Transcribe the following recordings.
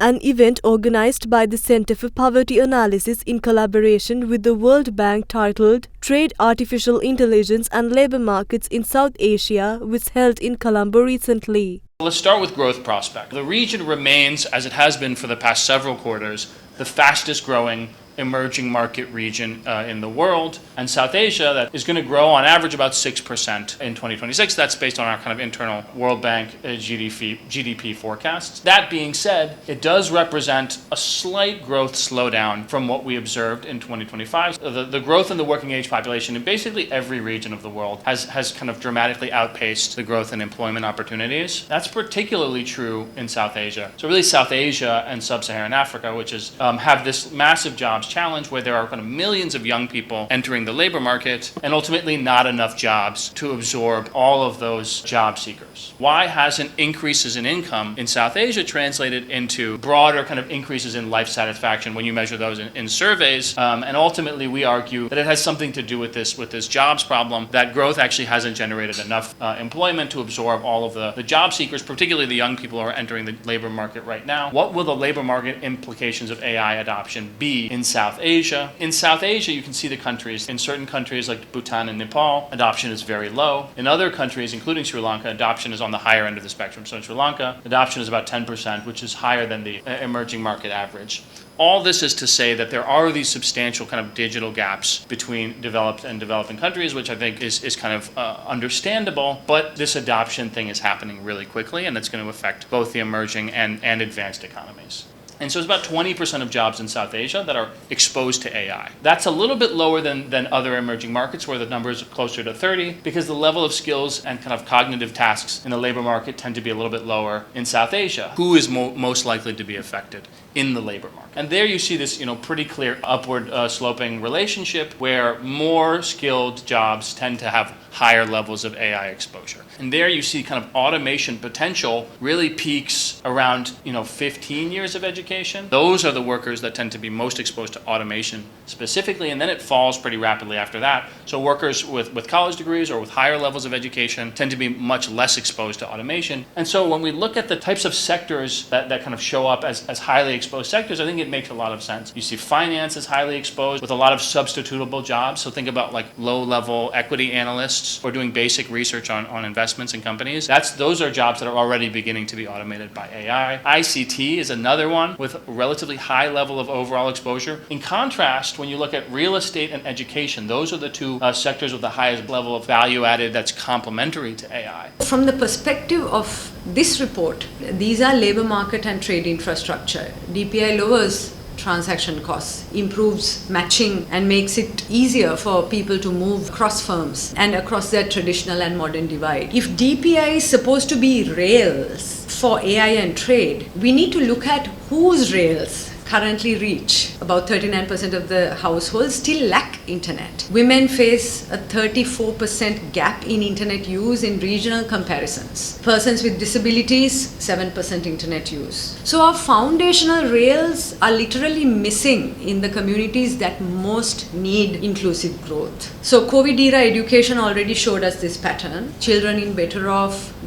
An event organized by the Center for Poverty Analysis in collaboration with the World Bank titled Trade, Artificial Intelligence and Labor Markets in South Asia was held in Colombo recently. Let's start with growth prospect. The region remains, as it has been for the past several quarters, the fastest growing emerging market region in the world, and South Asia that is going to grow on average about 6% in 2026. That's based on our kind of internal World Bank GDP forecasts. That being said, it does represent a slight growth slowdown from what we observed in 2025. The growth in the working age population in basically every region of the world has kind of dramatically outpaced the growth in employment opportunities. That's particularly true in South Asia. So really South Asia and Sub-Saharan Africa, which is have this massive jobs challenge where there are kind of millions of young people entering the labor market and ultimately not enough jobs to absorb all of those job seekers. Why hasn't increases in income in South Asia translated into broader kind of increases in life satisfaction when you measure those in surveys? And ultimately we argue that it has something to do with this jobs problem, that growth actually hasn't generated enough employment to absorb all of the job seekers, particularly the young people who are entering the labor market right now. What will the labor market implications of AI adoption be in South Asia? In South Asia, you can see the countries. In certain countries like Bhutan and Nepal, adoption is very low. In other countries, including Sri Lanka, adoption is on the higher end of the spectrum. So in Sri Lanka, adoption is about 10%, which is higher than the emerging market average. All this is to say that there are these substantial kind of digital gaps between developed and developing countries, which I think is kind of understandable, but this adoption thing is happening really quickly, and it's going to affect both the emerging and advanced economies. And so it's about 20% of jobs in South Asia that are exposed to AI. That's a little bit lower than other emerging markets where the numbers are closer to 30 because the level of skills and kind of cognitive tasks in the labor market tend to be a little bit lower in South Asia. Who is most likely to be affected in the labor market? And there you see this pretty clear upward sloping relationship where more skilled jobs tend to have higher levels of AI exposure. And there you see kind of automation potential really peaks around 15 years of education. Those are the workers that tend to be most exposed to automation specifically, and then it falls pretty rapidly after that. So workers with college degrees or with higher levels of education tend to be much less exposed to automation. And so when we look at the types of sectors that kind of show up as highly exposed sectors, I think it makes a lot of sense. You see finance is highly exposed with a lot of substitutable jobs. So think about like low-level equity analysts or doing basic research on investments in companies. Those are jobs that are already beginning to be automated by AI. ICT is another one with a relatively high level of overall exposure. In contrast, when you look at real estate and education, those are the two sectors with the highest level of value added that's complementary to AI. From the perspective of this report, these are labor market and trade infrastructure. DPI lowers transaction costs, improves matching, and makes it easier for people to move across firms and across their traditional and modern divide. If DPI is supposed to be rails for AI and trade, we need to look at whose rails currently reach. About 39% of the households still lack internet. Women face a 34% gap in internet use in regional comparisons. Persons with disabilities, 7% internet use. So our foundational rails are literally missing in the communities that most need inclusive growth. So COVID era education already showed us this pattern. Children in better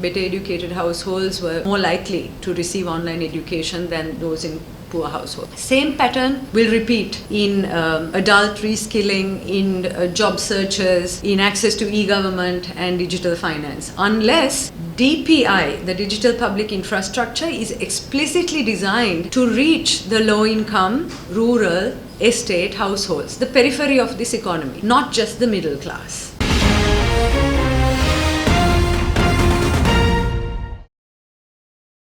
educated households were more likely to receive online education than those in poor household. Same pattern will repeat in adult reskilling, in job searches, in access to e-government and digital finance. Unless DPI, the digital public infrastructure, is explicitly designed to reach the low-income, rural, estate households, the periphery of this economy, not just the middle class.